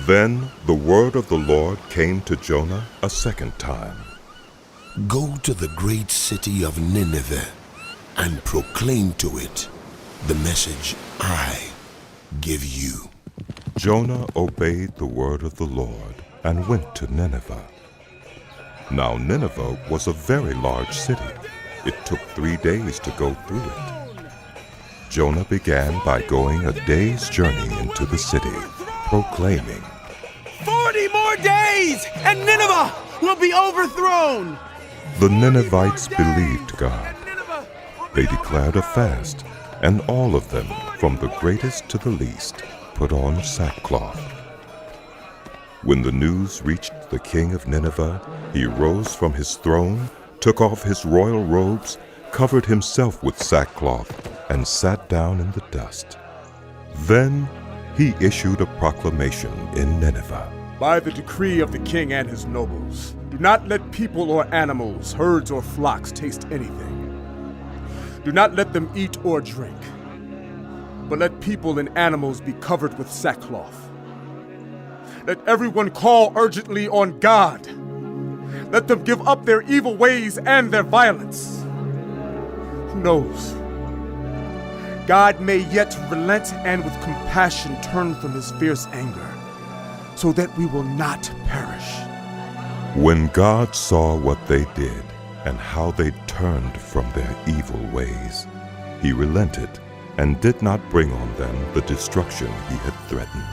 Then the word of the Lord came to Jonah a second time. Go to the great city of Nineveh and proclaim to it the message I give you. Jonah obeyed the word of the Lord and went to Nineveh. Now Nineveh was a very large city. It took 3 days to go through it. Jonah began by going a day's journey into the city, proclaiming, 40 more days and Nineveh will be overthrown! The Ninevites believed God. They declared a fast, and all of them, from the greatest to the least, put on sackcloth. When the news reached the king of Nineveh, he rose from his throne, took off his royal robes, covered himself with sackcloth, and sat down in the dust. Then he issued a proclamation in Nineveh. By the decree of the king and his nobles, do not let people or animals, herds or flocks taste anything. Do not let them eat or drink, but let people and animals be covered with sackcloth. Let everyone call urgently on God. Let them give up their evil ways and their violence. Who knows? God may yet relent and with compassion turn from his fierce anger, so that we will not perish. When God saw what they did and how they turned from their evil ways, he relented and did not bring on them the destruction he had threatened.